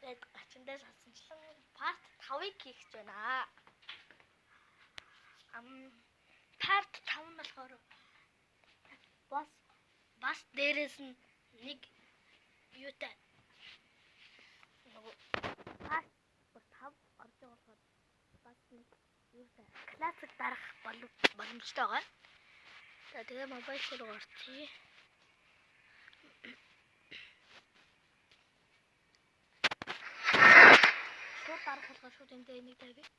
Тэгээд ачиндаа сонсончлан part 5-ыг хийх гэж байна. Part 5 нь болохоор бас дээрээс нь нэг юутай part 5 орж байгаа болохоор бас нэг юутай классик дарах боломжтой байгаа. За тэгээ мобайл руу орчихъя. Шууд дарах болгоо шууд энэ нэг тавь.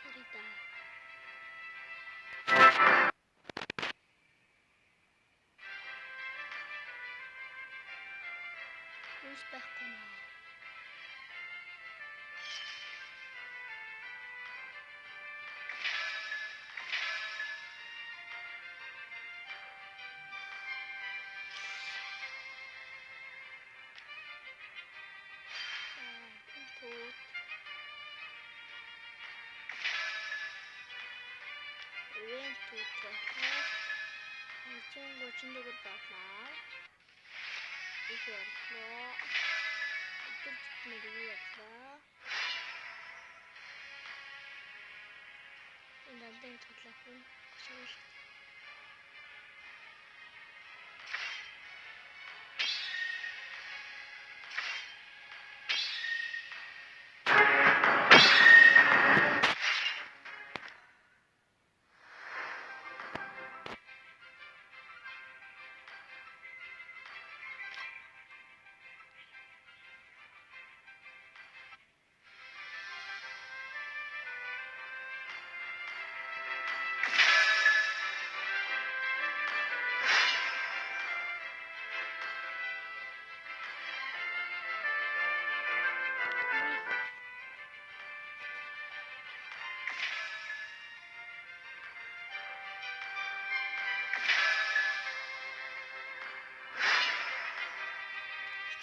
Сарита. Успехкана. Went to Texas. Хажин гочиндогор болоо. Их болоо. Өдөржингөө болоо. Энэ дандаа тоглох юм. Гошгол.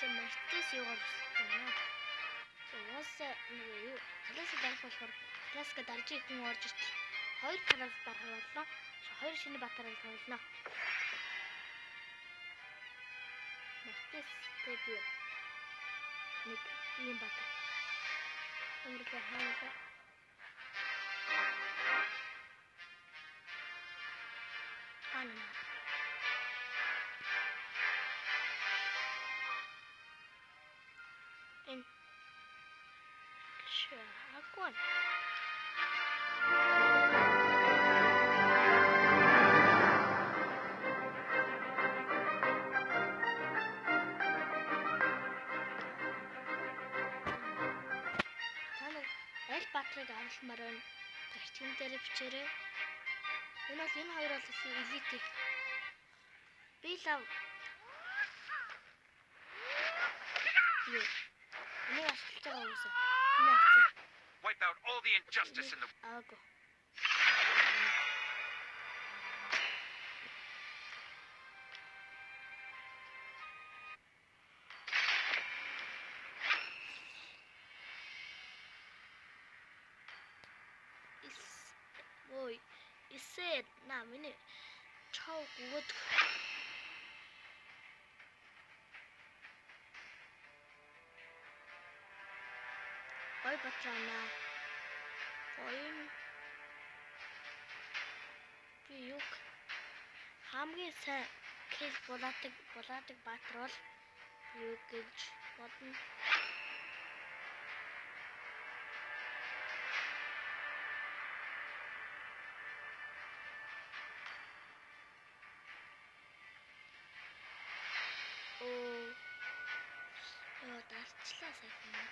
Мартис юугаар байна. Уусаа юу классик дарах болохоор классик дарж их хүн орж иртэл хоёр класс дарах боллоо. Хоёр шинэ батарей тавилнаа. Мартис гэдэг юу? Нэг ийм батарей. Өөрөөр хаалаа. Хана. Агуун. Танай аль батрыг авалмаар байна? Гартин дээр бичээрэй. Энэ хоёр бол элит. Би лав. Юу? Энийг ашиглаж байгаа үсэ. Wipe out all the injustice in the world. Ой, исе на миний чав гүд. Ой батрана. Ой. Би юг хамгийн сайн кейс булаадаг баатар бол юу гэж бодно. Дарчлаа сайхан.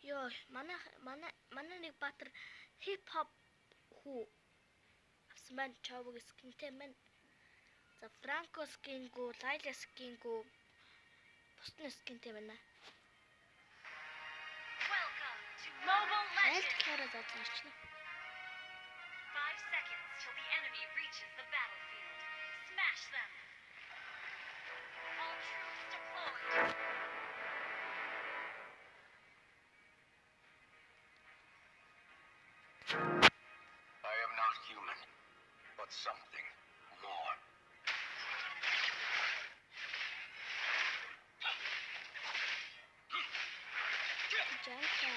Ёо, манай нэг баатар хип хоп хүү авсан байна. Чавгийн скинтэй байна. За Франко скингүү, Лайла скингүү, бусны скинтэй байна. Welcome to Mobile Legends. Айлтлаараа задлаарчна. 5 seconds till the enemy reaches the battlefield. Smash them. All troops deployed. I am not human, but something more. Жаалтаа.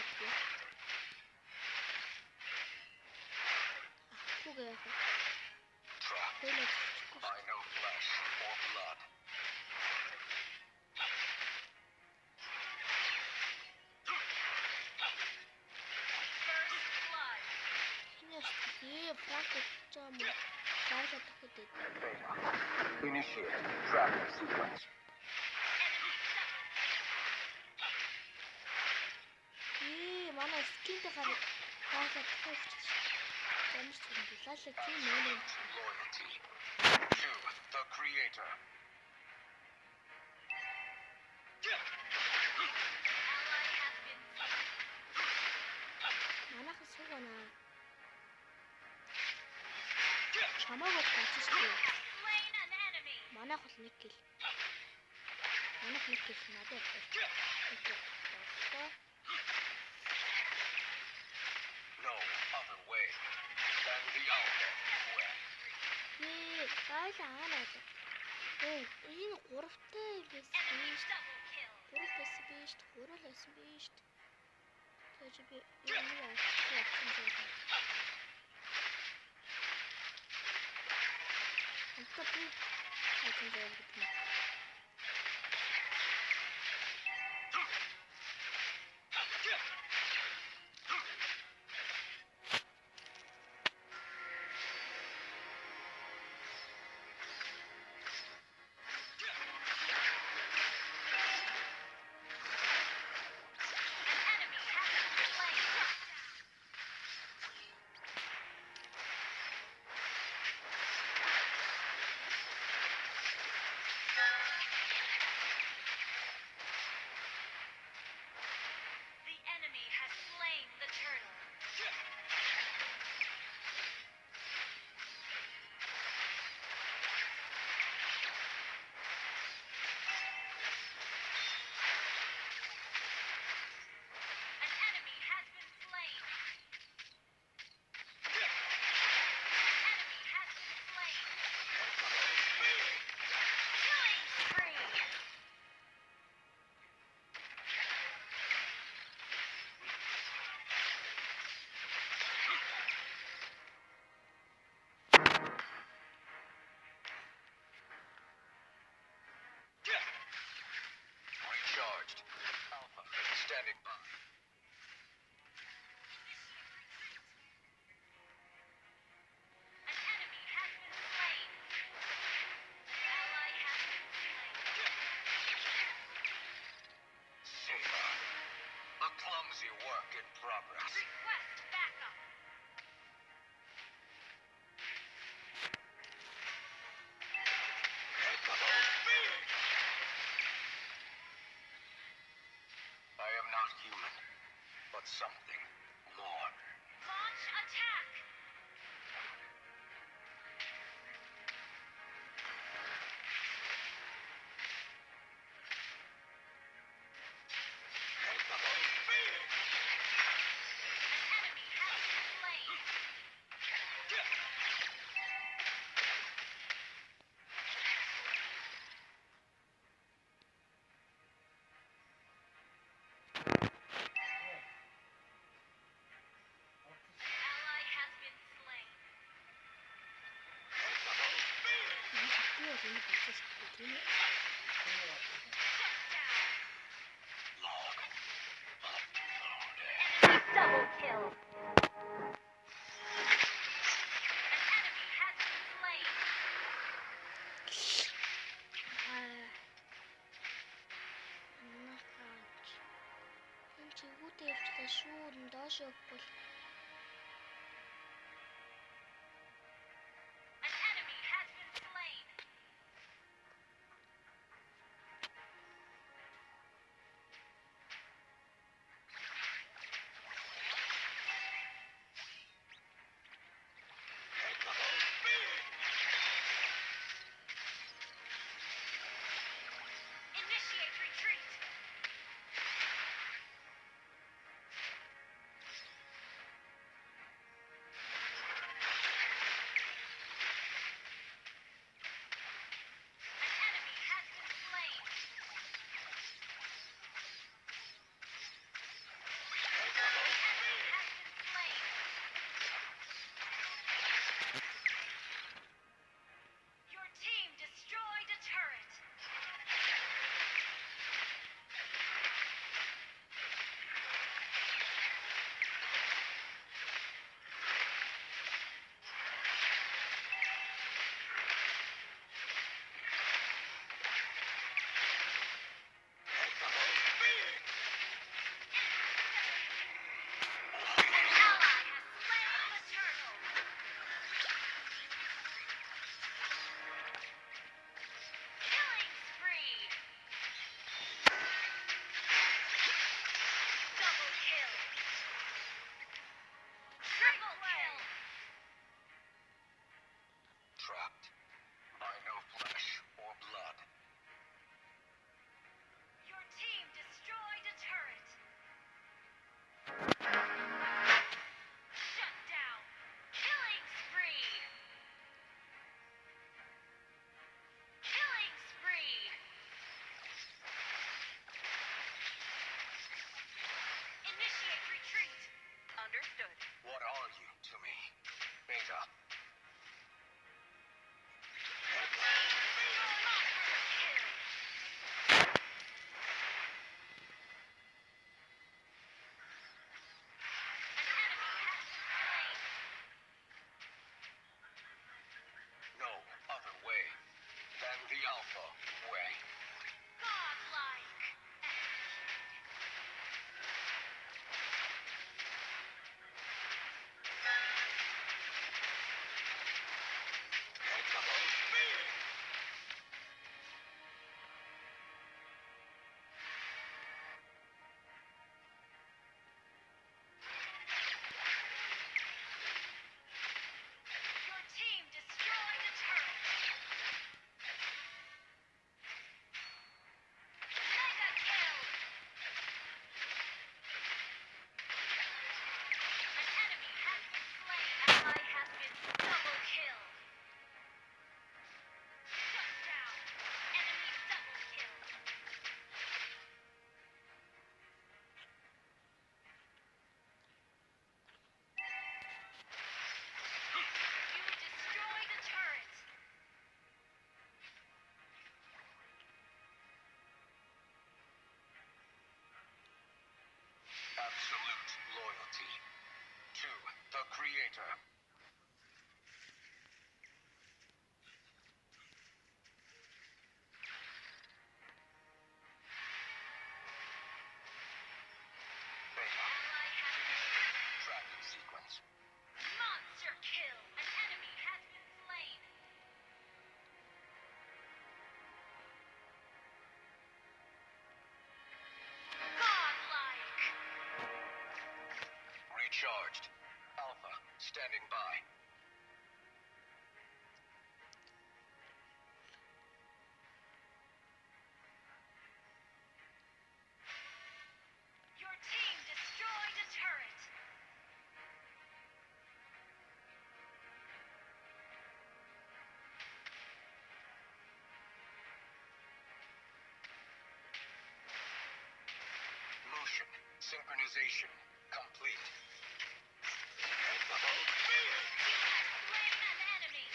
Ахгүйгээ. Trapped. I know flesh or blood. First blood. Франко чам. Лайла дахиад. Beta. Initiate trapping sequence. Манай скинтэй хараа. Лайла дахиад. Ямар ч юм бэ? Лайла тийм нэмэр. Loyalty to the creator. Ally has been Манайхан суугана. Чамаагаа тооцсон. slain an enemy. Манайх бол нэг гэл. Манайх нэг гэл надад болчихсон. No other way than the ultimate way. Лайла аанаа. Энэ гуравтай байсан Enemy биш. double kill. Гурав байсан биш. Гурав л байсан биш. Тэгэж би юм яасан. Антаа би хайсан зав гэдэг. An enemy has been slain. The enemy has slain the turtle. An enemy has been slain. An enemy has been slain. Killing spree. Recharged. Alpha standing by. An enemy has been slain. Ally has been slain. Saber. A clumsy work in progress. Request backup. I am not human, but something more. Launch attack. An enemy has been slain. Чигүүтэй явчихлаа шүү. Доош явахгүй. An enemy has been slain. Initiate retreat. An enemy has been slain. An enemy has been slain. Your team destroyed a turret. An ally has slain the turtle. Killing spree. Double kill. Triple kill. Trapped by no flesh or blood. Your team destroyed a turret. Shut down. Killing spree. Killing spree. Initiate retreat. Understood. What are you to me, Beta? Monster kill. An enemy has been slain. No other way than the Alpha way. Godlike. Your team destroyed a turret. Mega kill. An enemy has been slain. Ally has been double kill. Shut down. Enemy double kill. You destroyed a turret. Absolute loyalty to the Creator. Beta, Ally has been tracking sequence. monster kill. An enemy has been slain. Godlike. Recharged. Alpha, standing by. Your team destroyed a turret. Motion synchronization complete. You have slain an enemy.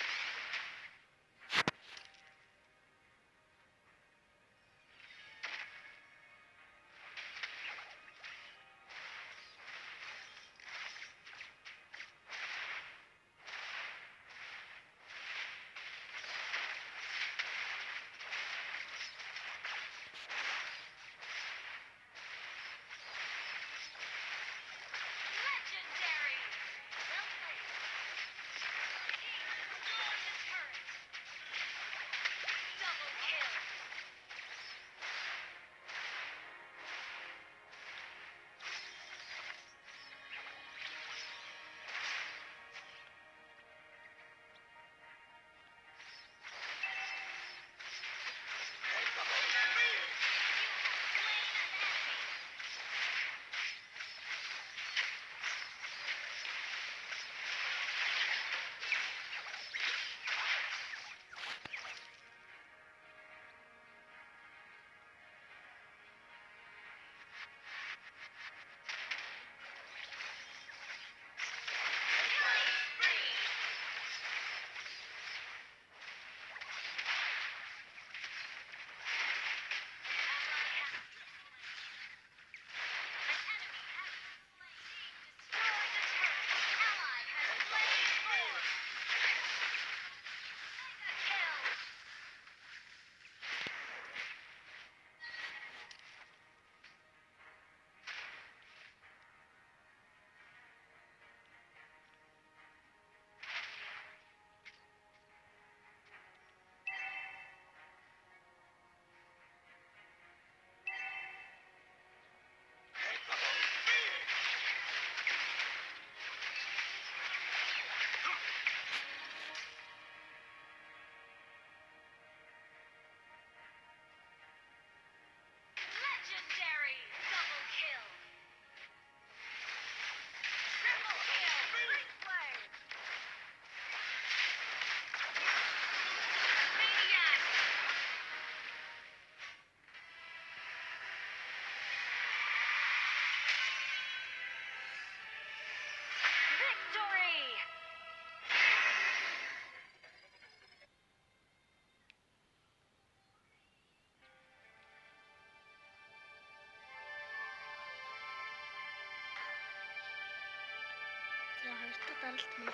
За хоёр дахь даралт мөн.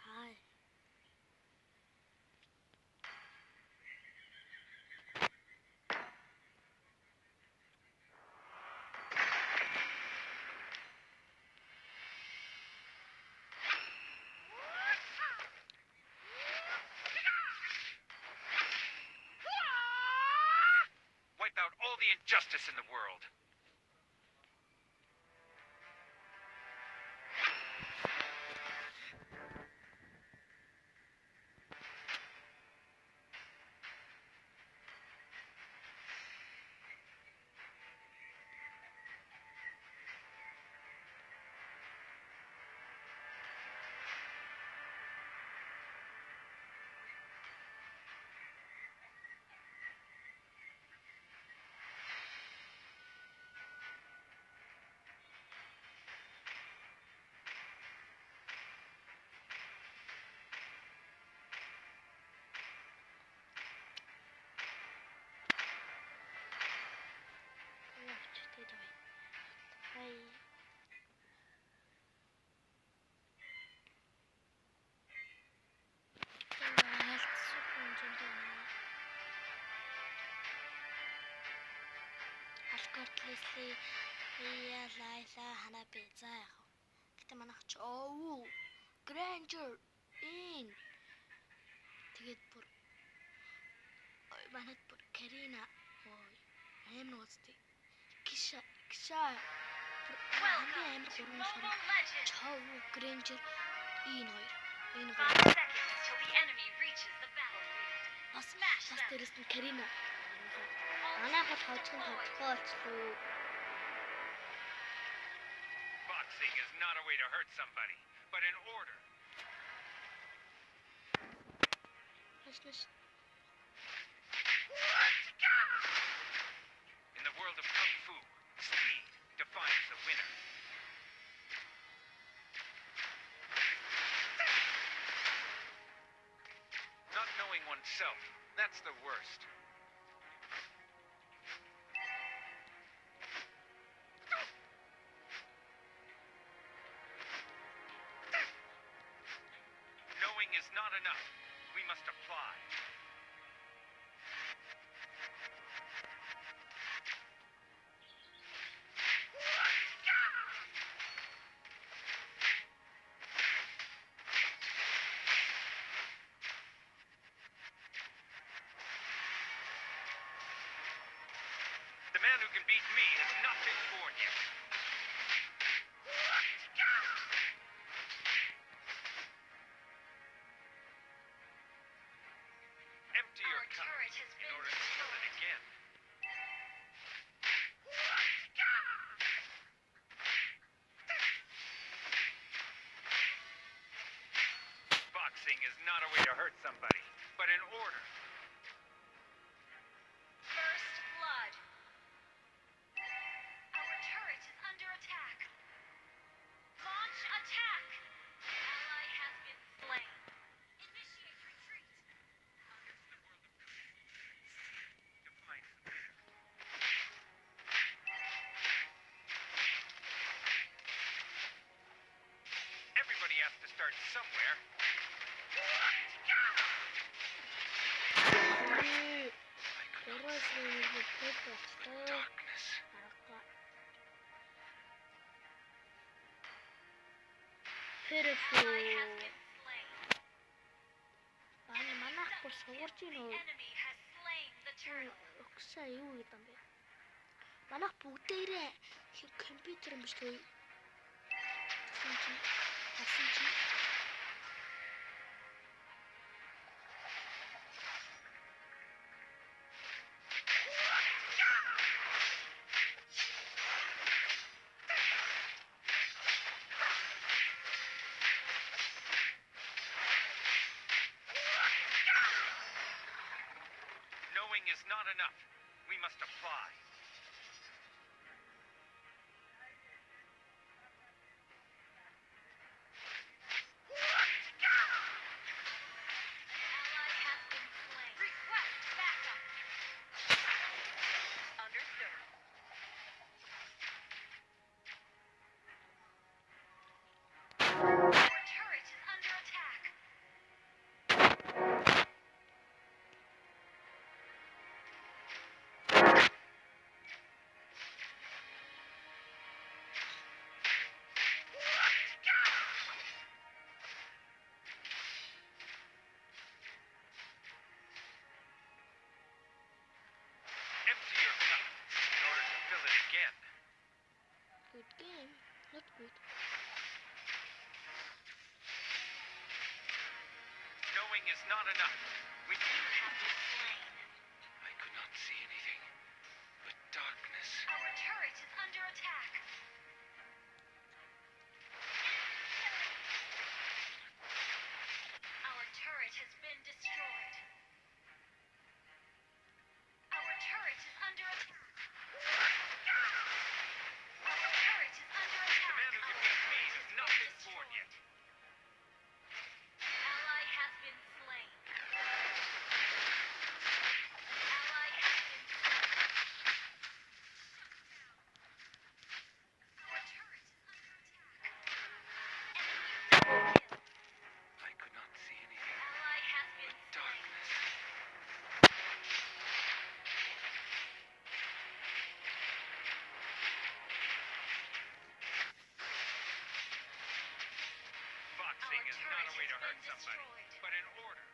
Хай. Wipe out all the injustice in the world. Хай. Алкортлэсли лайла ханапи за яг. Гэтэ манайх ч оо Granger ин. Тэгээд бүр манайд бүр Карина ой аим нуусти. Киша Welcome to Mobile Legends! Чоо Granger ин хоёр. Энэ 5 хоёр. seconds till the enemy reaches the battlefield. Бас Smash them! дээрээс нь Карина. Манайх бол хожигн тоглоолчлоо. Boxing is not a way to hurt somebody, but in order. Хашнаш. In the world of Kung Fu, speed defines the winner. Not knowing oneself, that's the worst. Knowing is not enough. We must apply. The man who can beat me has not been born yet. Empty your Our cup turret has in been order to fill it destroyed. again. Boxing is not a way to hurt somebody, but in order. First blood. Our turret is under attack. Launch attack. Ally has been slain. Initiate retreat. Defines the winner. Everybody has to start somewhere. Darkness. Ally has Beautiful. been slain. Манайх бүр суурж The ийн үү? enemy has slain the turtle. Өгсөө юу гэдэг юм бэ? Манайх бүгдээрээ компьютер юм биш үү? Хасан чи. Knowing is not enough. We must apply. not enough. We You have been slain. I could not see anything but darkness. Our turret is under attack. Our turret has been destroyed. Our turret is under attack. Our turret is under attack. The man who Our defeats me turret is has not been been born destroyed. yet. An ally has been slain. An ally has been slain. Our turret is under attack. Enemy double kill. I could not see anything Ally has but been slain. darkness. Boxing Our is not turret a way to has hurt been somebody, destroyed. but in order.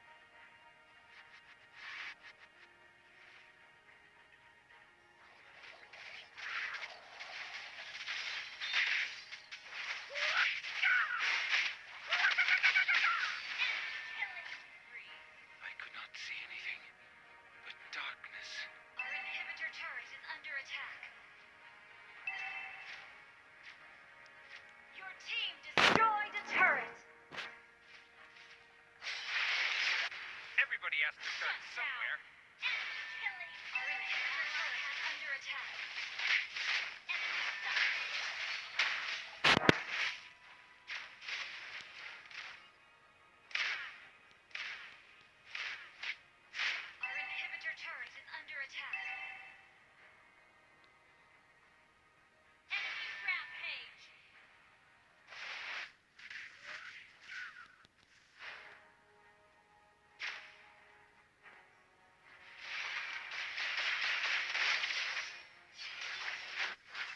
Killing spree. I could not see anything but darkness. Our inhibitor turret is under attack. Your team destroyed a turret. Everybody has to start Shut somewhere. down. Enemy killing. Our inhibitor turret is under attack. Enemy double. Our inhibitor turret is under attack. Enemy rampage.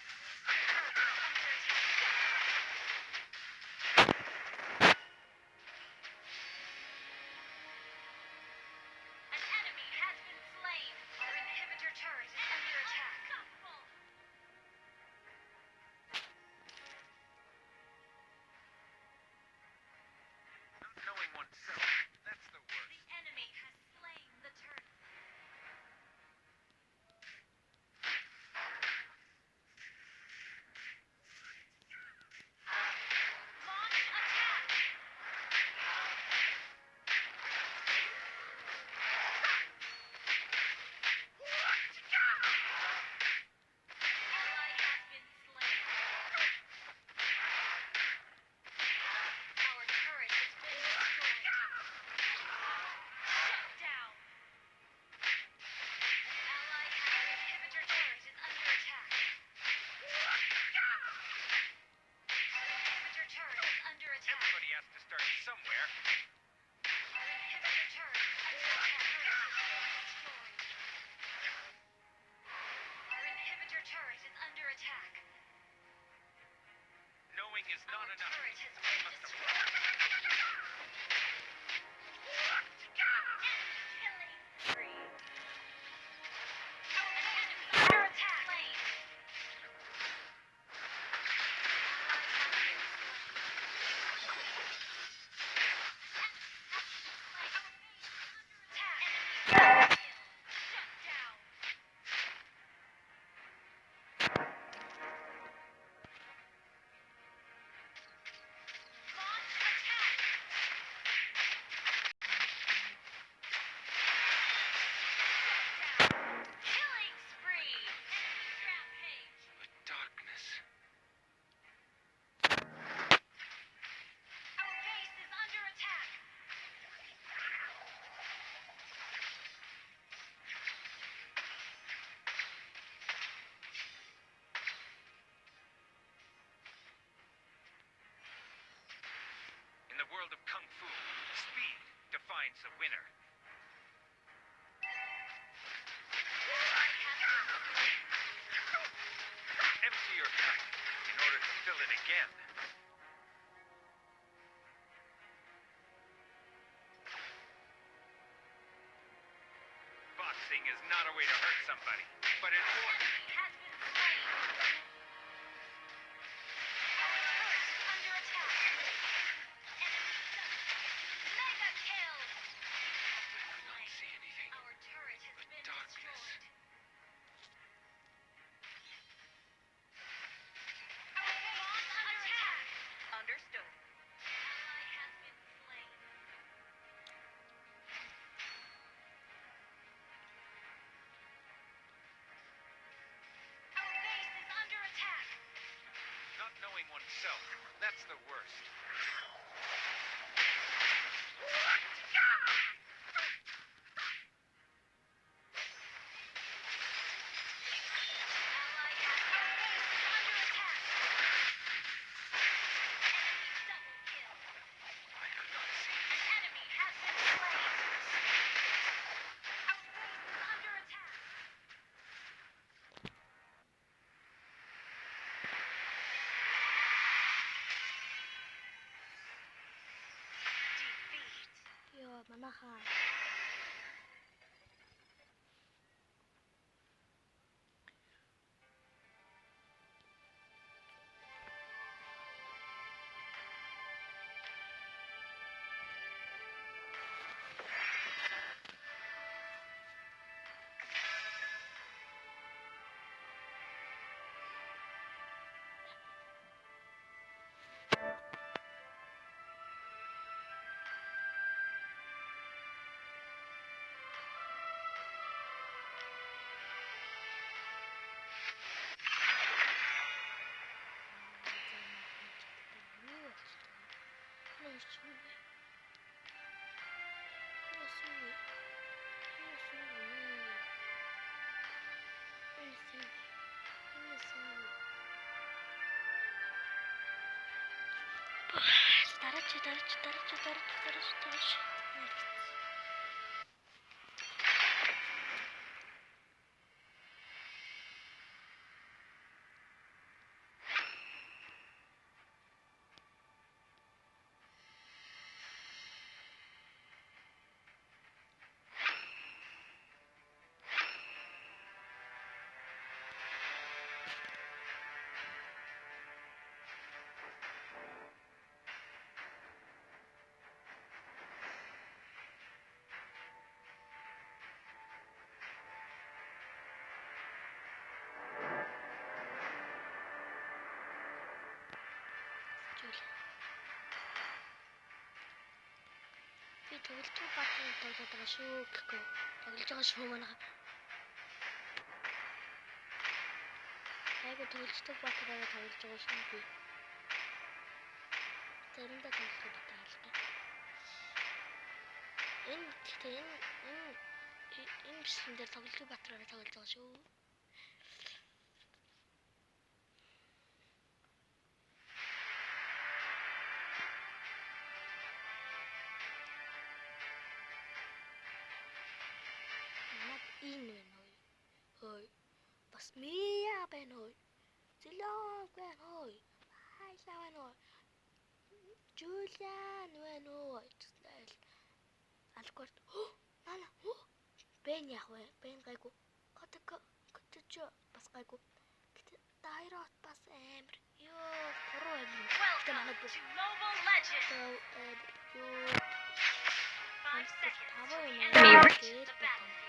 Under attack. An enemy has been slain. Our inhibitor turret is under attack. Not knowing oneself, that's the worst. The enemy has slain the turret. Launch attack. Ally has been slain. Our turret has been destroyed. Shut down. An ally has inhibitor turret is under attack. Our inhibitor turret is under attack. Everybody has to start somewhere. Our inhibitor turret is under attack. Turret has been destroyed. Our inhibitor turret is under attack. Knowing is not Our enough. turret has been Must have destroyed. Enemy killing spree. Our enemy is under attack. Slain. Attack. Enemy shut down. Launch attack. Shut down. Killing spree. Enemy rampage. But darkness. Our base is under attack. In the world of Kung Fu, speed defines the winner. Ally has been slain. Empty your cup in order to fill it again. Boxing is not a way to hurt somebody, but in order. Enemy has been slain. Our turret is under attack. Enemy double. Mega kill. Манайхаа. Дараач. Би төгөлдөг батрын тоглоод байгаа шүү гэхгүй. Тоглож байгаа шүү манай. Айгу төгөлдөг батраараа тоглож байгаа шүү би. Заримдаа тоглох гэдэг л та. Энэ бичлэн дээр төгөлдөг батраараа тоглож байгаа шүү. Энэ байна уу? Хөөе. Бас мия байна уу? Зэлог байна уу? Хайлаа байна уу? Жулиан байна уу? Алкорд. Нана. Бэн яах вэ? Бэн гайгүй. Котч бас гайгүй. Гэтэ дайрот бас амар. Ёо, гурван амар. Welcome to Mobile Legends! 5 seconds till the enemy reaches the battlefield.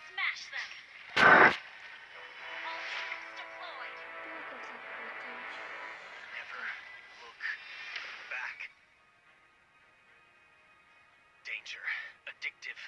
Smash them! All troops deployed. Never look back. Danger. Addictive.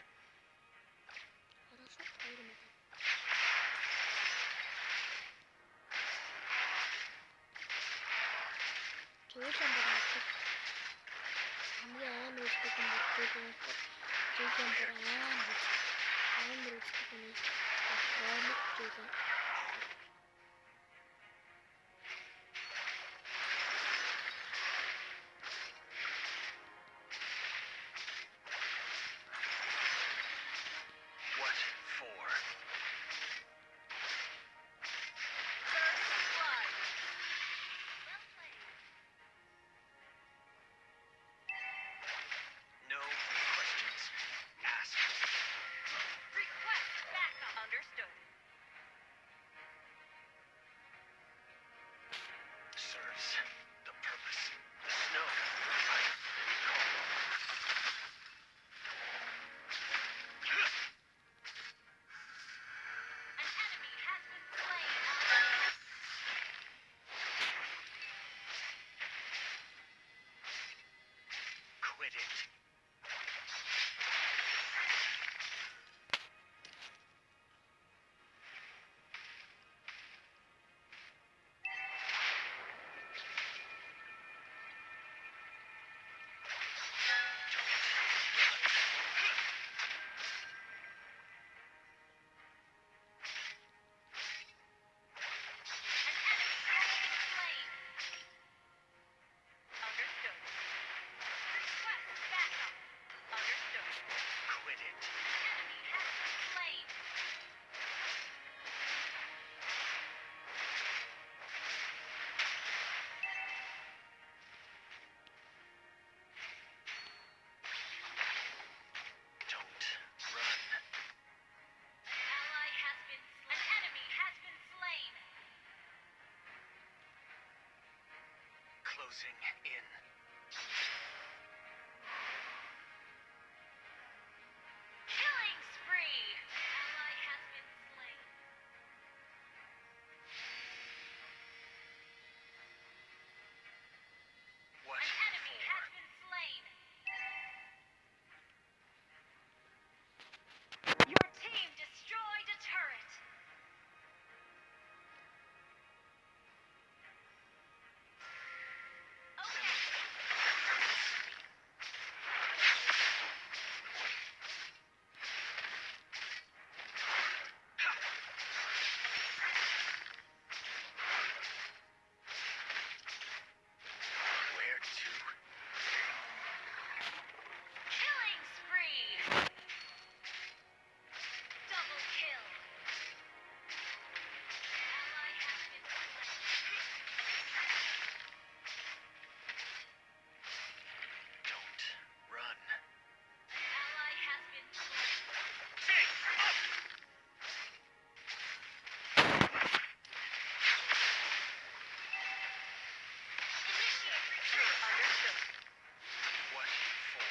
What for? First blood. Well played. No questions asked. Request backup. Understood. Serves the purpose. The snow. I recall. An enemy has been slain. Quit it. Understood. Request backup. Closing in. Killing spree! Ally has been slain. What An enemy for? has been slain. Your team destroyed a turret. Okay. Where to? Killing spree! Double kill. Ally has been slain. Don't run. Ally has been slain. Take up! Initiate retreat. Understood. What for?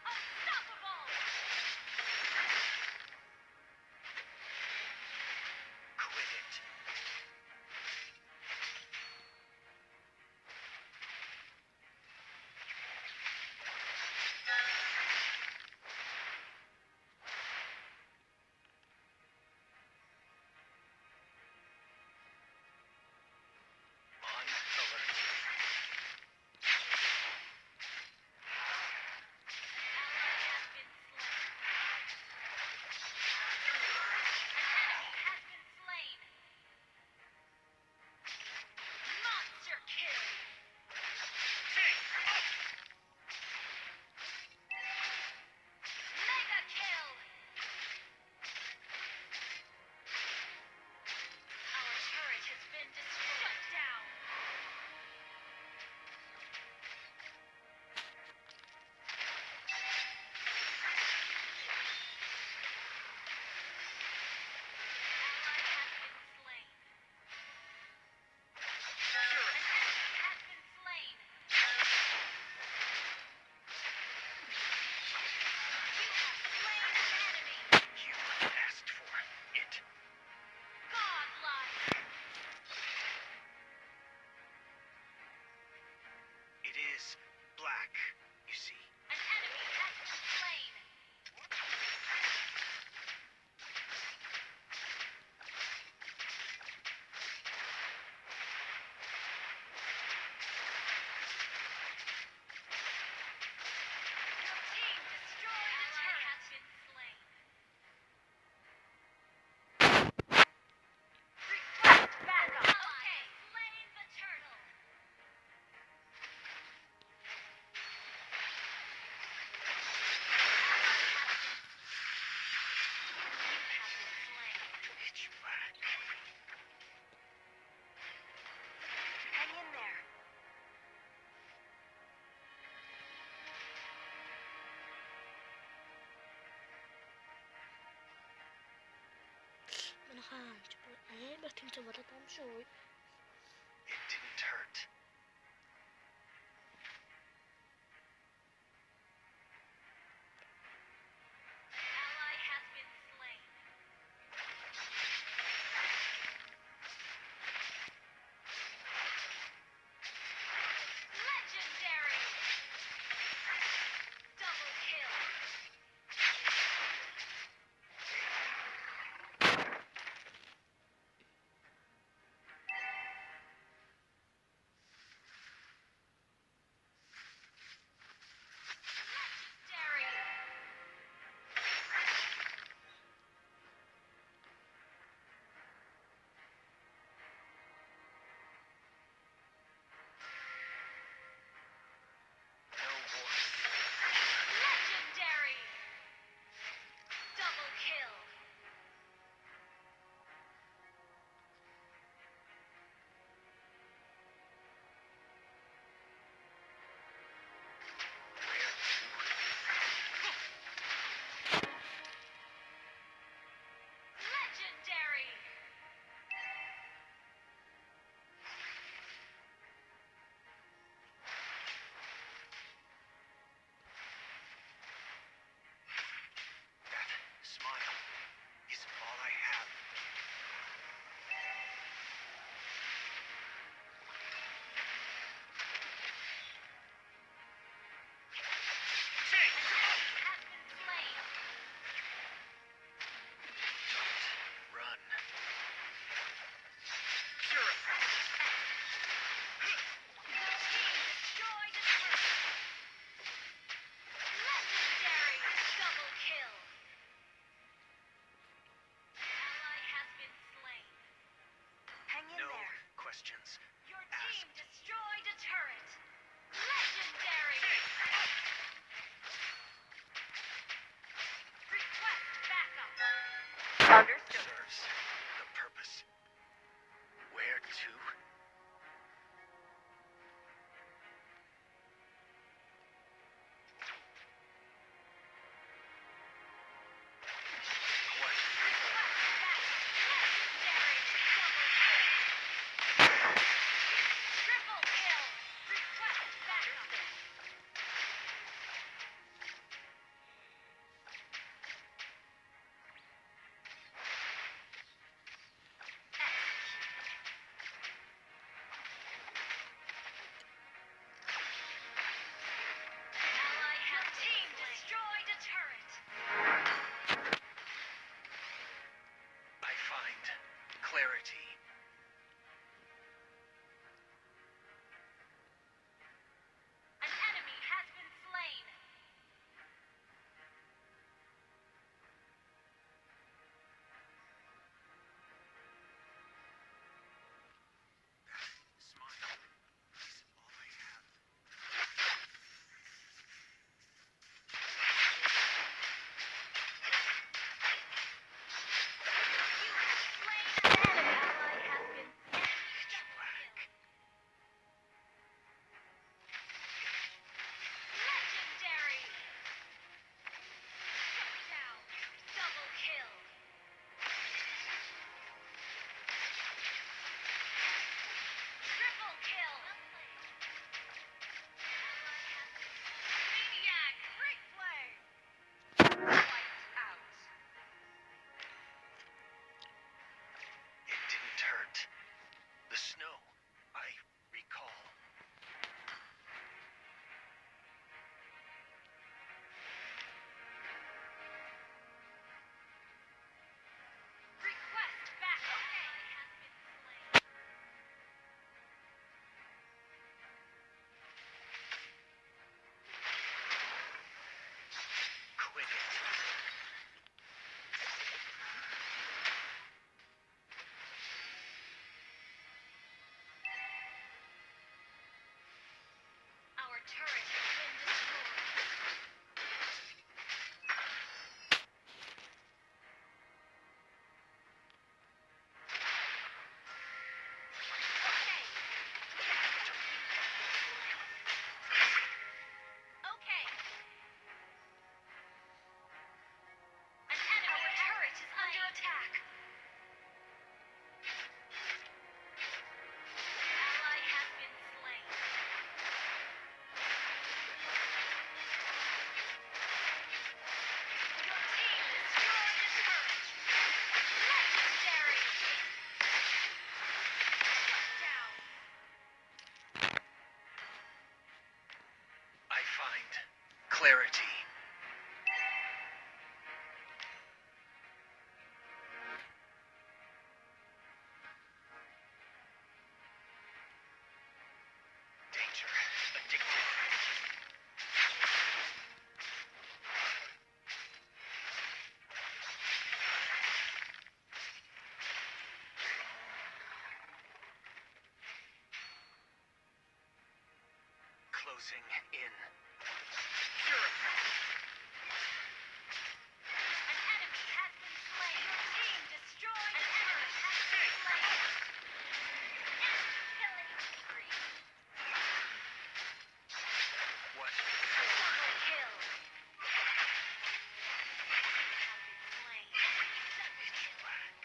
Unstoppable! Quit it. On alert. Ally has been slain. An enemy has been slain. Monster kill. Take up! Mega kill. Our turret has been destroyed. Shut down. Ally has been slain. An enemy has been slain. You have slain an enemy. You asked for it. Godlike. It is black, you see. An enemy has been slain. Your team destroyed a turret. Ally has been slain. Request backup. Okay. Slain the turtle. It's black. Hang in there. Манайхан амар тэмцээн болоод байгаа юм шүү. It didn't hurt. Ally has been slain. Legendary. Double kill. Understood. Serves the purpose. Where to? What Triple kill. Request backup. Ally has team destroyed a turret. I find clarity. An enemy has been slain. Smile. Is all I have. You have slain an enemy. Ally has been Whack. legendary. Shut down. Double kill. Triple kill. Maniac. Great play. Wiped out. It didn't hurt. The snow, I recall. Request backup. Ally has been slain. Quit it. Our turret has been destroyed. Okay. An enemy turret is under attack. Ally has been slain. Your team destroyed a turret. Legendary. Shut down. I find clarity. Danger. Addicted. Closing in. Purify. An enemy has been slain. Your team destroyed an enemy has been slain. Enemy killing spree. What for? Double kill. Enemy has been slain. Whack.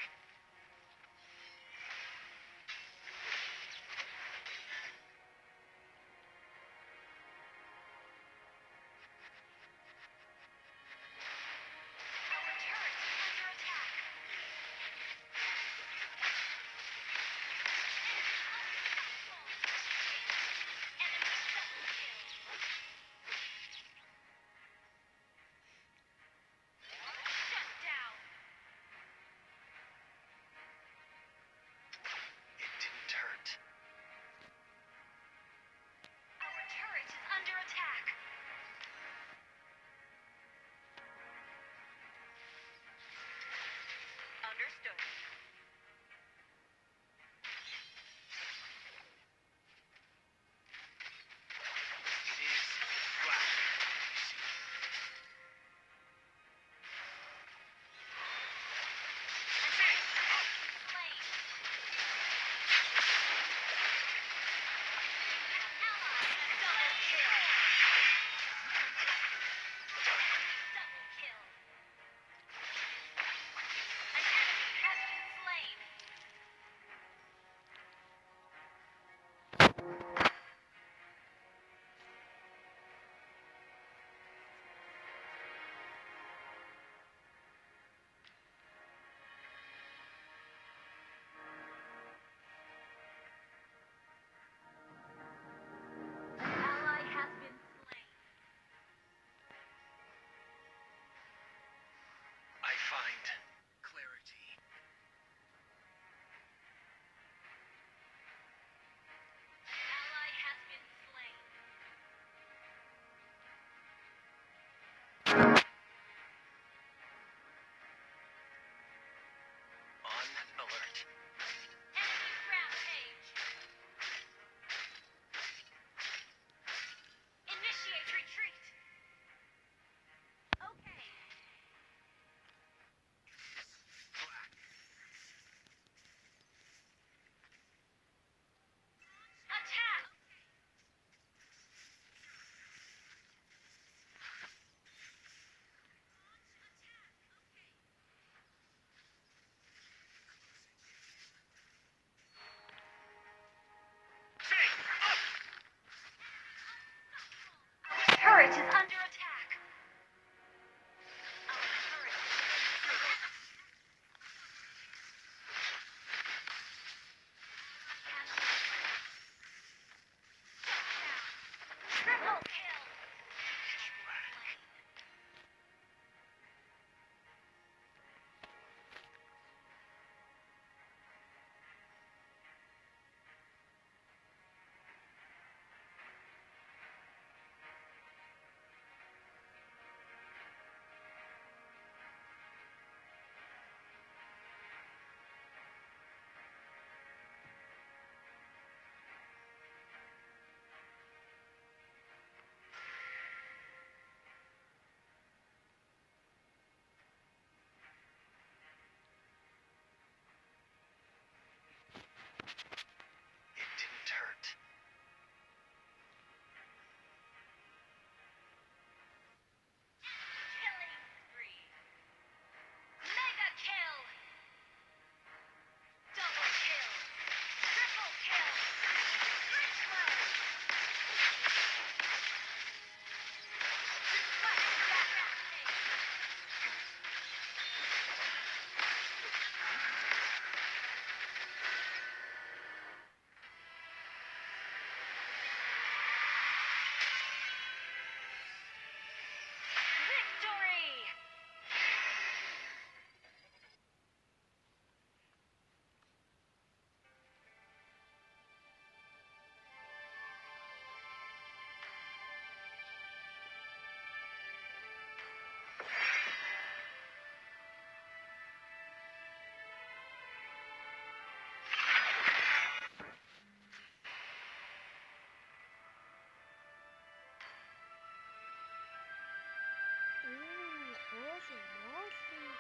Монголын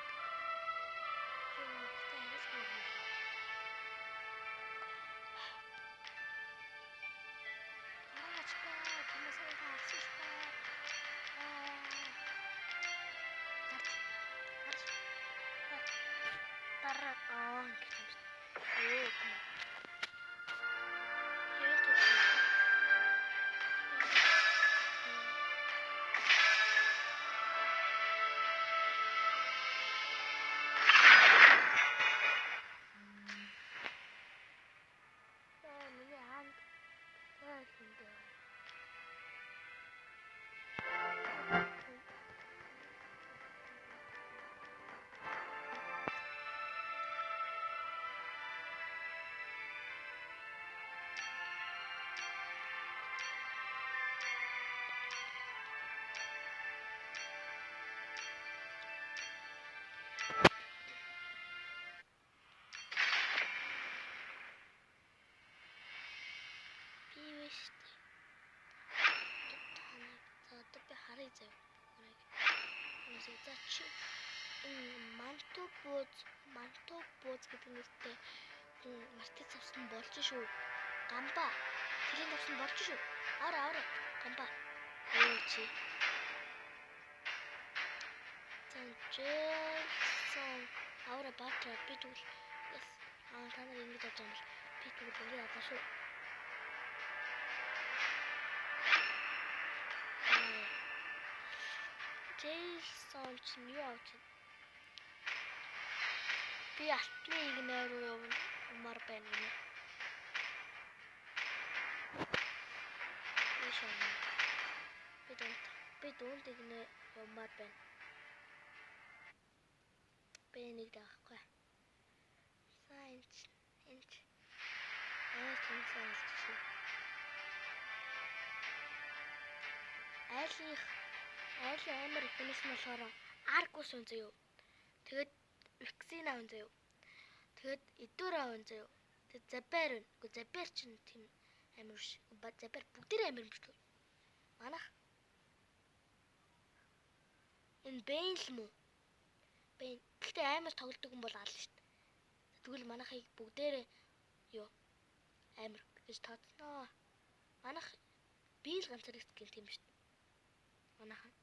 арайс гоо. Хараач ба томосоо хаарсан ба. Дараа ингэж юм шүү. Өө юм. Харъя зав. За чи манто бууз гэдэг нэртэй мартаж авсан болж шүү. Гамба. Тэрийг авсан болж шүү. Ара гамба. Өө чи. Джейсон авра баатра би тэгвэл та нар ингэж авч байгаа юм бол би тэгвэл өөрөө авах шүү. Джейсон ч юу авч би алтны игнээр юмар байна гинэ. Би дунд игнэ юмар байна. Би нэг даахгүй. Сайнч энч Айлын амар их хүнээс нь болохоор Аргус хүн заяа. Тэгээд Виксина хүн заяа. Тэгээд Эдура хүн заяа. Тэгээд Забер хүн. Гэхдээ Забер ч тийм амар биш. Забер бүгдээр амар юм шүү. Манах энэ Бэйн л мөн. Бэйн. Гэхдээ амар тоглодог хүн бол аль шүү дээ. Тэгвэл манахыг бүгдээрээ юу амар гэж тооцноо. Манах би л ганцаар скил тийм шүү дээ. Манахаас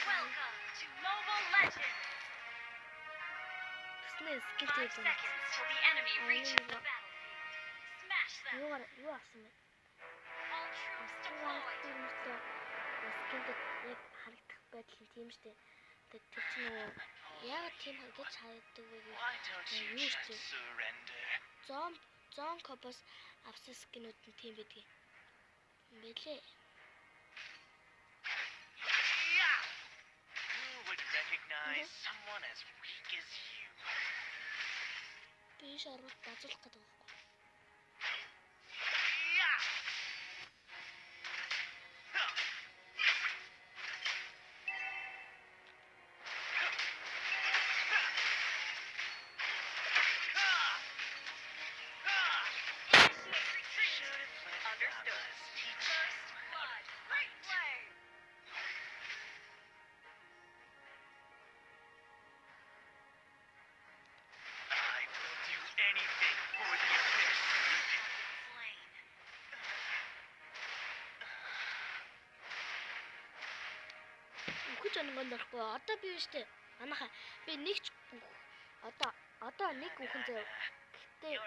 Welcome to Mobile Legends. Тэснэ 5 seconds till the enemy reaches the battlefield. Smash them. юу авсан бэ? All troops deployed. Скинтэй яг харагдах байдал нь тийм шүү дээ. Тэр чинь яг тийм гэж хайдаг вэ гэж. Why don't you just surrender? Зон копос авсан скинүүд нь тийм байдгийг. Юм байлээ. Who would recognize someone as weak as you? Би шарвал базуулах гэдэг байхгүй. Өнгөнд орохгүй. Одоо би биш дээ. Манайха би нэг ч одоо нэг үхэн заяа. Гэтэ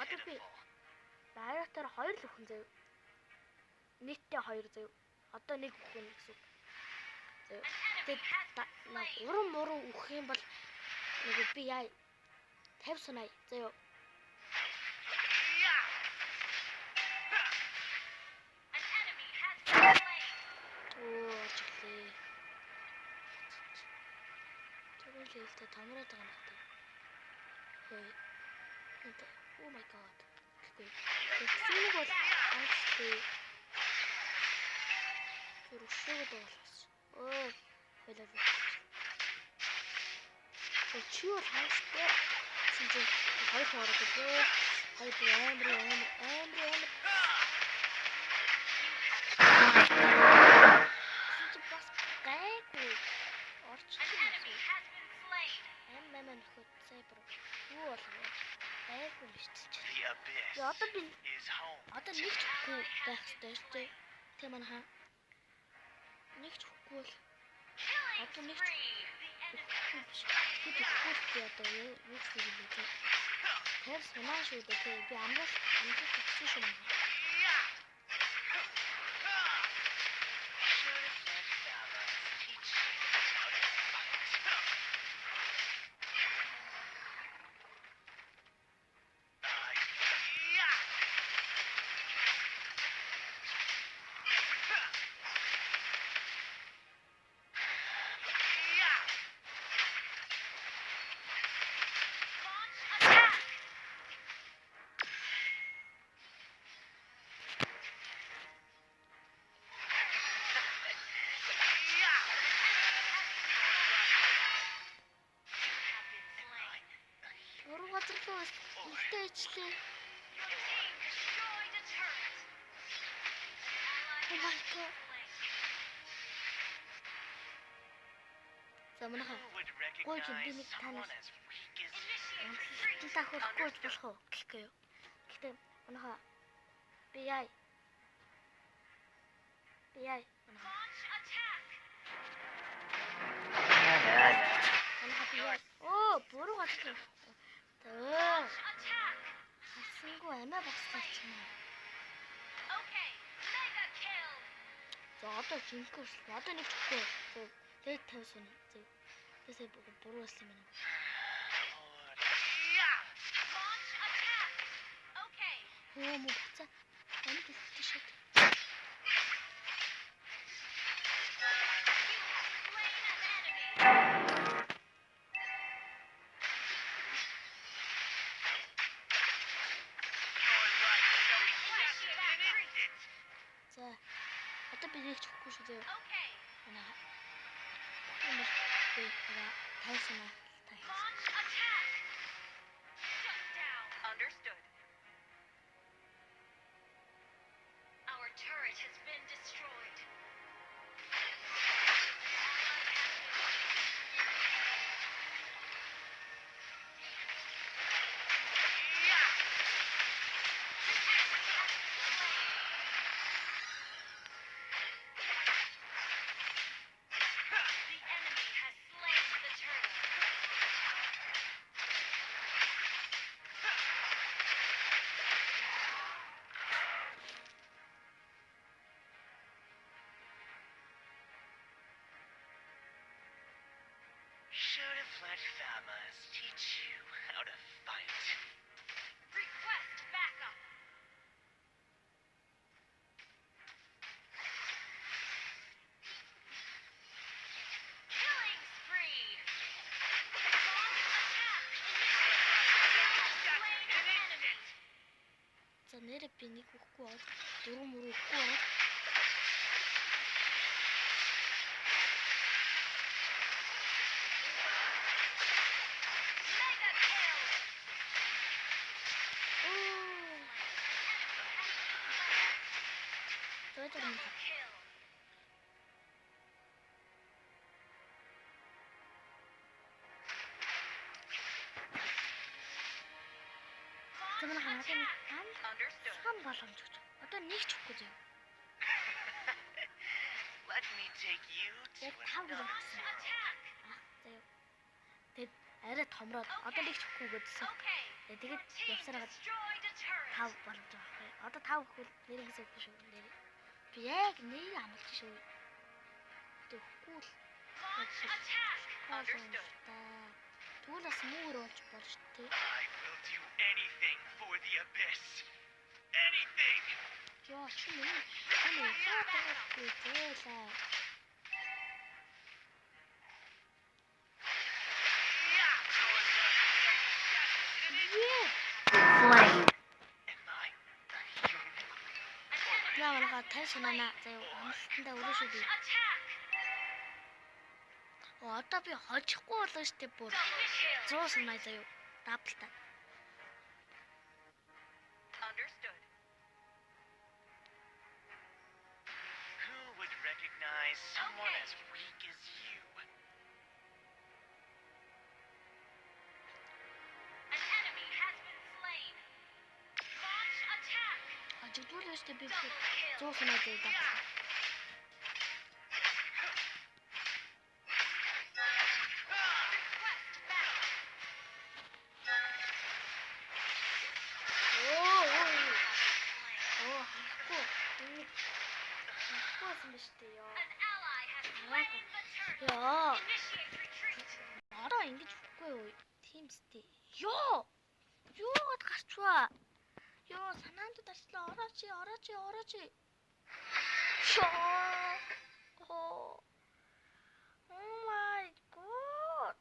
одоо би дайректор 2 л үхэн заяа. Нийтдээ 2 заяа. Одоо нэг үхэн гэсэн. Заяа. Тэгээд 3 муруу үхэх юм бол нэг би яа 50 санаа заяа. Лэлтэй томроод байгаа юм байна. Хөөе. Oh my god. Тэгсэн бол хааштай. Зүрхшээд болохос. Өө, хойлоо. Чи юу хааштай? Шинж хоёр хоороо Хоёр амар. Чи бас гайгүй орчих An юм. enemy has been slain. Амин нөхөд сайбр. Юу болов? Гайгүй юм шүү дээ. The abyss За одоо би is home. одоо нэг ч хөхгүй байх хэрэгтэй шүү дээ. Тэ манайхаа. Нэг ч хөхгүй бол Killing одоо нэг ч spree. The enemy has би тэгэхгүй одоо юу гэсэн юм бэ те. Тэр санаа шүү дээ те. Би амрах тэгсэн шүү маа. Should have let fellas teach you how to fight. launch attack. Уруу газар руу илтээ ичлээ. Your team destroyed a turret. Oh my god. За манайхаа Who would Гой би recognize нэг someone танаас as weak as you? Initiate retreat. та хөрөхгүй болох уу гэхгүй юу. Гэхдээ манайхаа би яа манайхаа Launch attack. би яа буруу газар. Launch attack. Хасангу амиа багсгаач юм аа. Okay. Mega kill. За одоо хинхүү шүү. Одоо нэг чөхгүй. Тэгээд 50 сүн. Тэсээ буруу болсон юм байна. Launch attack. Okay. Муу бацаа. Амиг хэлсэн шүү. Slain an enemy. За одоо би нэг чөхгүй шүү. Okay. Манайхаа. Би 50 сүн аа. Launch attack. Shut down. Understood. Our turret has been destroyed. The enemy has slain the turtle. Should have let fellas teach you how to fight. Request backup. Killing spree. Launch attack. Slain an enemy. За нэрээ би нэг хөхгүй бол дөрөв мөрөө хөхгүй бол Mega kill. зөөдөр Double kill. За манайхаа Launch надад attack. Understood. сан боломж өгч. Одоо нэг ч хөхгүй зөө. Let me take you to Яг тав another Launch world. attack. Заяа. Тэгэд арай томроод одоо нэг ч хөхгүй гэдсэн. Okay. Тэгээд Team явсараад destroyed a turret. 5 боломж авах юм. Одоо 5 хөл нэрээс өгөх шүү. Нэр. Би яг нэр амлаж шүү. Тэгэхгүй л Launch attack. Understood. Тэгвэл бас муур болж болно шүү дээ. I will do anything for the abyss. Anything! Яа чи миний яагаад зээлээ. Am I human? Яа манайхаа тай санаана заяа амлалтандаа өрөө шүү дээ. Attack. Одоо би хожихгүй болоо штэ бүр Double kill. 100 санаа заяа. Даблтаа. хажигдуулна штэ би Double kill. 100 санаа зайдаг. Request battle. Оо харахгүй. Харахгүйсэн ба штэ ёо. An ally has slain the turtle. Ёо. Initiate retreat. Ороо ингэж өгөхгүй юу? Тийм сте. Ёо. Юугаад гарчваа? Ёо, санаанд дарслаа. Орооч. Ёо. Oh my god.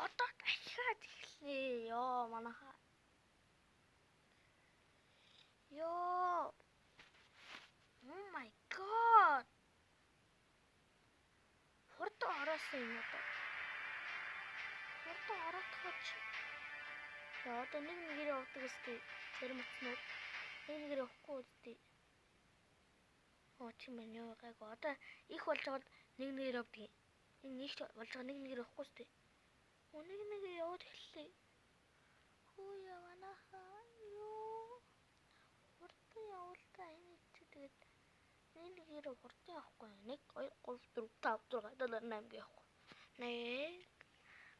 Одоо дахиад эхлэе. Ёо, манайхаа. Ёо. Oh my god. Хурд ороосон юм одоо. Хурд ороотгооч. Яа, одоо нэг нэгээрээ явдаг үстэй. Зарим утснууд. Нэг нэгээрээ явахгүй үстэй. Оо тийм ээ ёо гайгүй. Одоо их болж байгаад нэг нэгээр явдаг юм. Энэ нэгт болж байгаа нэг нэгээр явахгүй үстэй. Оо нэг нэгээр яваад эхэллээ. Хөө яванахаа ёо. Хурдан явуултаа энэ чи тэгээд нэг нэгээр хурдан явахгүй. 1 2 3 4 5 6 7 8 явахгүй. 1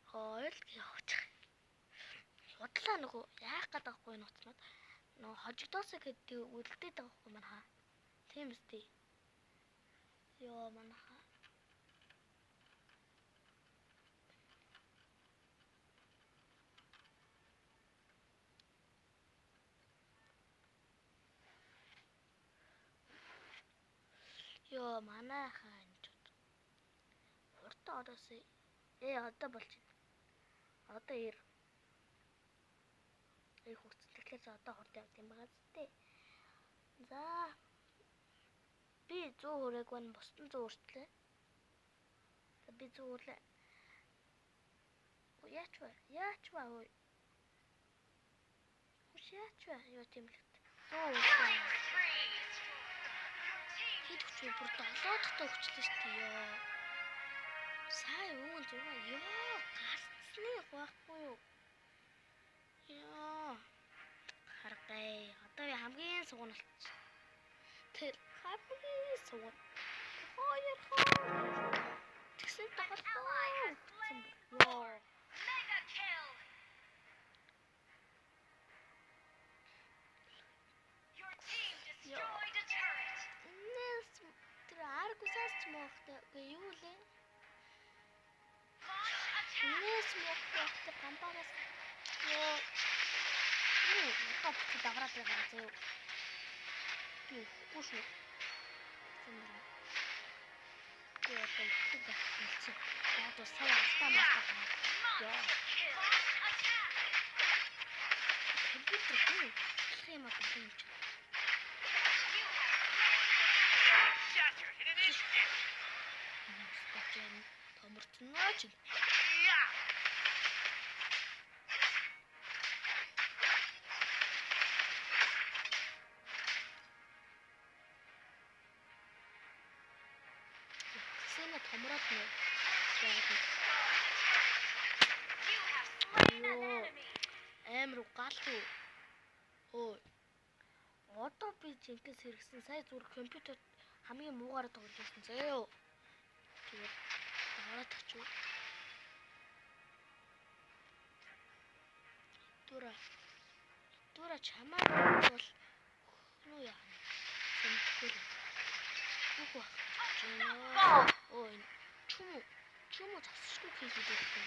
2 явж. Бодлоо нөгөө яах гээд байхгүй энэ утснууд. Нөгөө хожигдоосоо гэдэг үлдээд байгаа байхгүй манайхаа. Тийм үстэй. Ёо манайхаа. Ёо манайхаа энэ ч хурдан ороосоо. Одоо болж байна. Одоо ир хурцлэхлээс одоо хурд явд юм байгаа зү. За би 100 хүрээг байна, бусдын 100 хүртлээ. За би 100 хүрлээ. Яач ба ой. Яач ба ёо тийм л. 100 хүрлээ. Хэд хүч бүр 7 дахь хүчлээ шүү дээ ёо. Сайн өвөн зугаа ёо гарцны байхгүй юу? Яа. Харгай. Одоо би хамгийн сугналт. Тэр хамгийн сугнал. Хоёр. Тэгсэн тагалаа. Ёо. Mega kill. Your team destroyed a turret. Инээс тэр аргусаас ч моохтой. Үгүй юу лээ? Launch attack. Инээс моохтой гамбараас ёо. Топ даграад байгаа зөө. Би үгүй шүү. Зэмэр. Би одоо их гацсан. Яг то сайн астамаас байгаа. Ёо. Kill. Launch attack. Компьютер хөө. Схема болсон юм чи. You have Shattered in an instant. Стачен томорцнооч. Yeah. Сэна томроод нэ. Яг You have slain an enemy. амар галуу. Өө. Одоо би жинкээс хэрэгсэн сая зүр компьютер хамгийн муугаар тоглож байсан заяа. Тэгээд аваад очив. Дура чамаа бол юу яа. Сэмтгэл. Үгүй байна. Ой. Чүм засчихгүй хийж байсан.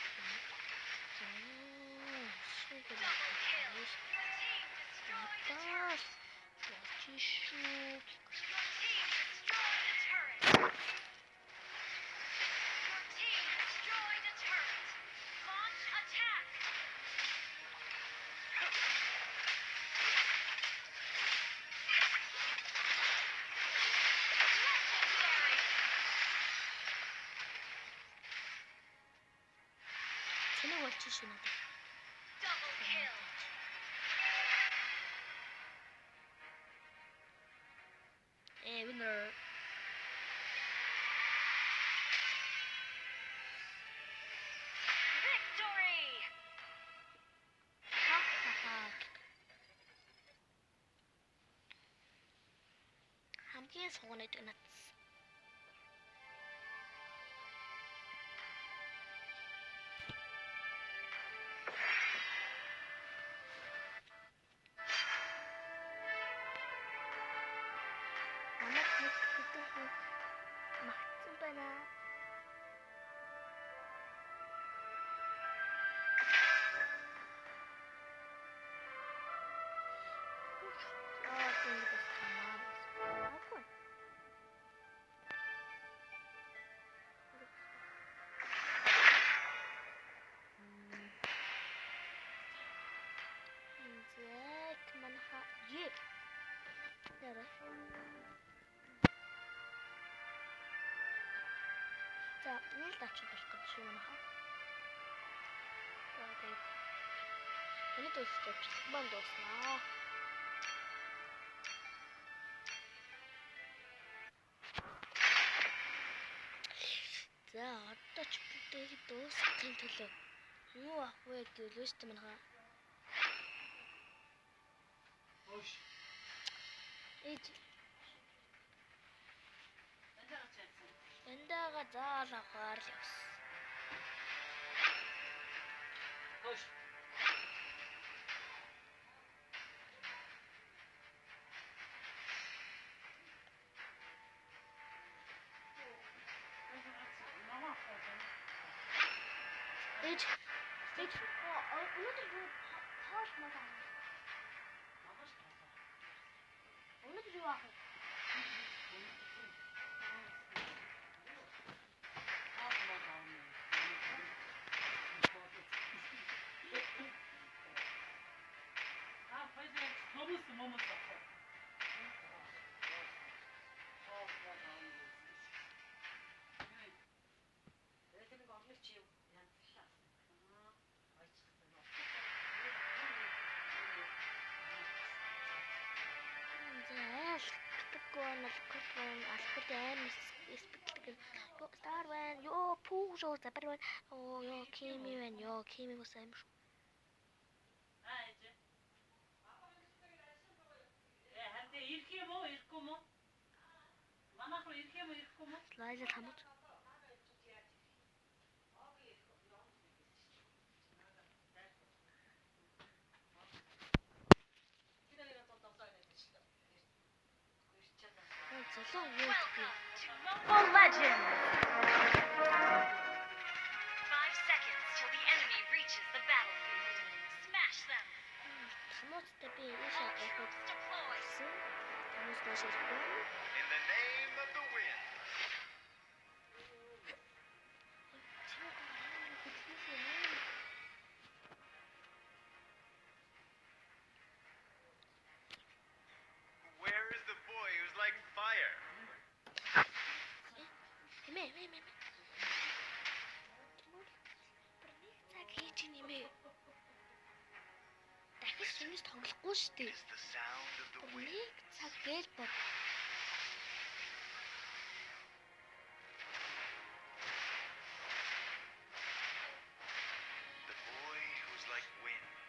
Супер. Double kill. Your team destroyed a turret. Чишу. Your team destroyed a turret. Your team destroyed a turret. Launch attack. Legendary. Цэнэг болчихсон надад. Double kill. Winner. Victory. Ха ха ха. сугана гэдэг надс. Намайг мэддэг хүн магтсан байна. Тийм бас хамаа. Агуу. Зэк манха е. Нэрэ. За, нэг дачиг болох гэж юм манха. За, тэгээд энэ дуусчих банд дуснаа. За, одоо ч бүгдийг дуусгахын төлөө юу авах вэ гэвэл шүү дээ манха. Хөөш. Ээж Эндээ чацсан. эндага заал авахар л явс. Хөөш. Ээж өнөөдөр юу тоол маа. Өнөөдөр юу авах вэ? Момос. Алхад аймс спитлэг ёо стар байна ёо пүү шоо запар байна ёо кими байна ёо кими бас аим шүү. Харин ирэх юм уу, ирэхгүй юм уу? Манайх руу ирэх юм уу, ирэхгүй юм уу? Лайла хамаач. Золоо юу гэх Mobile Legends! 5 seconds till the enemy reaches the battlefield. Smash them! хамаачтай би ийшээ авах Deploy! гэсэн. Хүмүүс доошоо ирэх. In the name of the wind. Where is the boy who's like fire? Мэ. Цаг хийж нэмэ. Дахиж шинж тоглохгүй шүү It дээ. is the sound of the wind. Нэг цаг гээл бод. The boy who's like wind.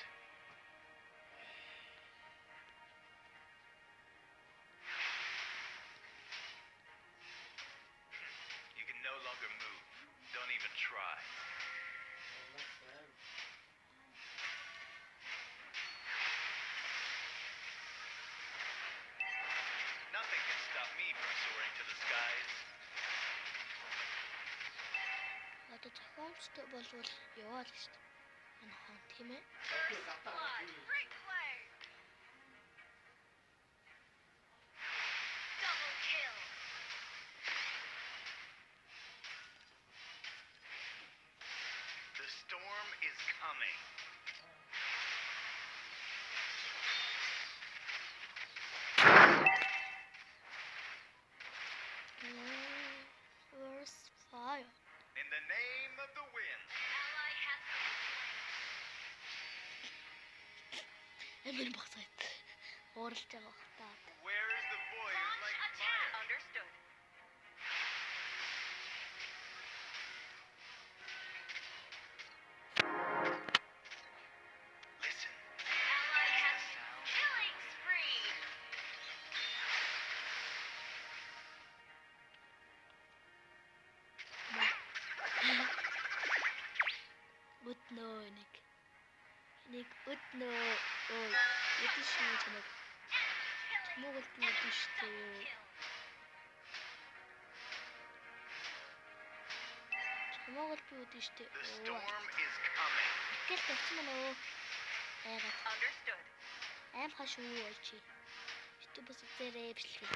You can no longer move. Don't even try. Nothing can stop me from soaring to the skies. Одоо зохиомжтой болвол яваа л шүү дээ. Манай хаан тийм ээ. Blood! Great play! Double kill! The storm is coming. Where's fire? In the name of the wind. Ally has been Эмэр багсаад. Ууралж байгаа хта. Where is the boy slain. who's Launch like attack! fire? Understood. Listen. Ally has killing spree! Өднөө өө эдэн шүү чамайг Монгол тийм шүү дээ. Монгол би үдэн шүү дээ. The storm is coming. Гэл тавьсан мөн өө. Айгаад Understood. аим хашуу олчи. YouTube-с үзээрэй бичлэг.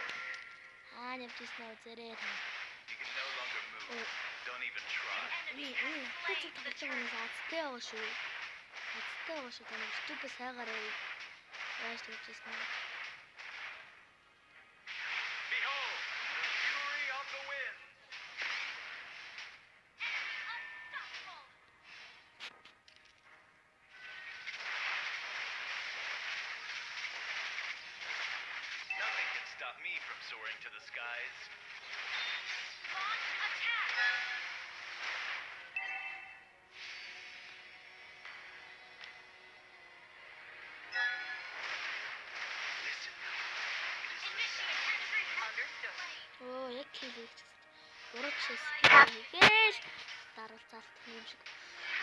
Явчихсан үзээрэй. You can no longer move. Don't even try. Тэцэг тоглож байгаа азтай байгаа шүү. Азтай байгаа шүү. Тань YouTube-с хайгаарай. Яаж тавьчихсан бэ? Behold, the fury of the wind. Unstoppable. Nothing can stop me from soaring to the skies. Launch attack. Listen. It is the Initiate retreat. Understood. Оо яг хийлээ. Урагшээс хийгээл даралцаалт юм шиг.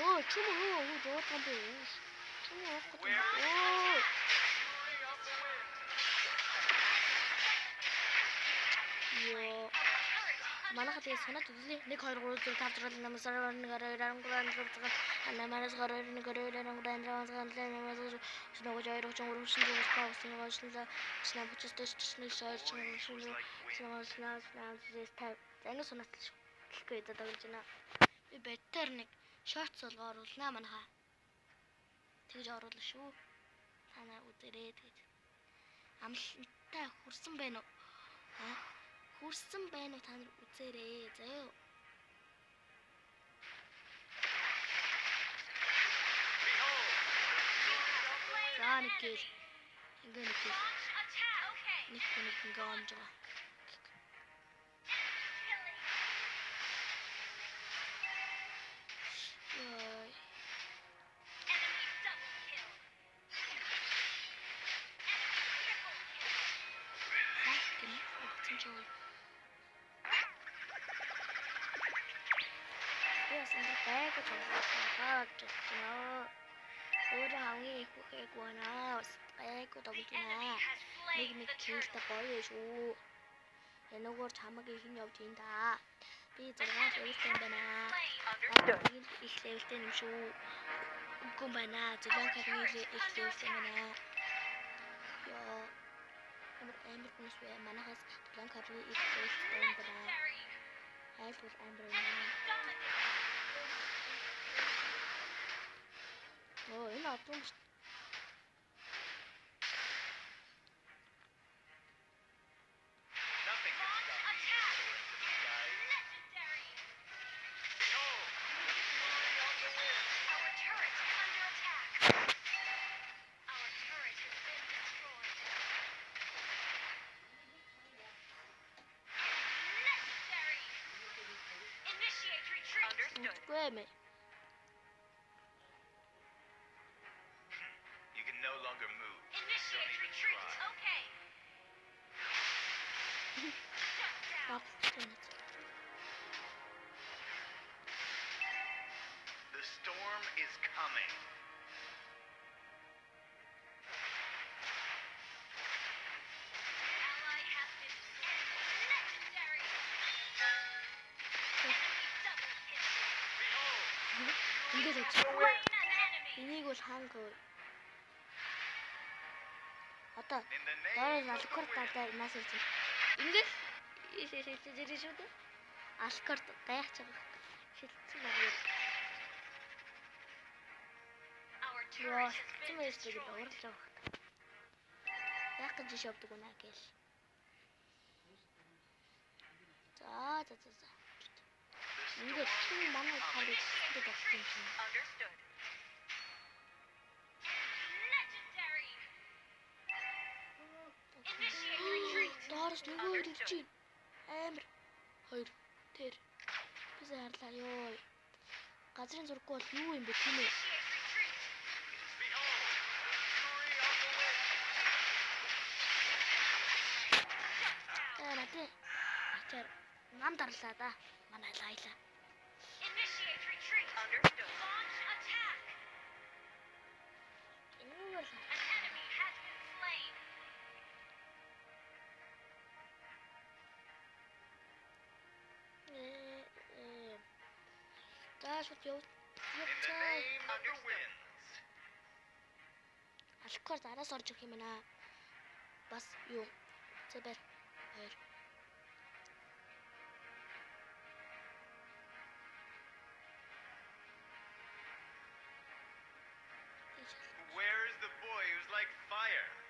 Оо чүм өө дуудсан бэ? Чүм өөхгүй. Оо fury of the wind. ёо. Манайха тэгээ санаад үзлээ. 1 2 3 4 5 6 7 8 9 10 11 12 13 14 15 Англи санаатай шүү. Тэгэхгүй одоо дагж байна. Би байтаар нэг шорт солго оруулнаа манайха. Тэгж оруулна шүү. Танаа үзэрээ тэгж. Амлалтаа хүрсэн байна уу? Хүрсэн байна уу та нар үзээрэй. Заяа. Behold, За нэг гэл. Ингээ нэг гэл. Launch attack. Okay. Нэг ингээ онж байгаа. Killing. Яй. Enemy double kill. Enemy triple kill. Гэнэ. Утсан чөө. Яс энэ байг гэж байна. Өөрөө хамгийн их үхэг байна. Байг The догдно. enemy has Нэг slain нэг the turret. хийлтэй гоё шүү. Энэгээр чамаг их нь явж ийн да. Би 6 левелтэй байна. Slain. Understood. Их левелтэй юм шүү. Үгүй байна. Зеланкагийн их левелтэй байна. Яа. Амар хүнс бай. Манайхаас Зеланкагийн их левелтэй байна. Legendary. Айлбар амар байна. Dominate. Оо энэ одон nothing can Launch stop me attack. from soaring to the skies. Legendary. Behold, the fury of the wind. Our turret is under attack. Our turret has been destroyed. Legendary. Initiate retreat. Understood. үгүй мэ. You can no longer move. Initiate even retreat. try. Okay. Shut down. The storm is coming. Ally has been slain. Legendary. Enemy double kill. Behold, Ингээд үз. Slain an enemy. Энийг бол хаанг одоо in the name дараа of the алкор wind. татаа нас ирж. Ингээд шилжиж шүү дээ. Алкор дайх чагаа. Шилжсэн баг. Our Яа, turret has хэцүү been байж тэгээд destroyed. уурж байгаа. Яг гэж шавдаг унаа гээл. За. The Ингээд storm чинь манай тарыг хэвдэг болсон юм чинь. Understood. Legendary. Initiate retreat. Доороос нөгөө ирж чинь. Амар. Хоёр. Тэр. Бис харлаа ёо. Газрын зурггүй бол юу юм бэ тийм ээ? Initiate retreat. Behold, the fury of the wind. Надад ачаар нам дарлаа да. Манай лайла. Initiate retreat. Understood. Launch attack. шууд яв. In the name of the winds. Алхахаар араас орж ирэх юм байна. Бас юу? Цэбэр 2. Where is the boy who's like fire?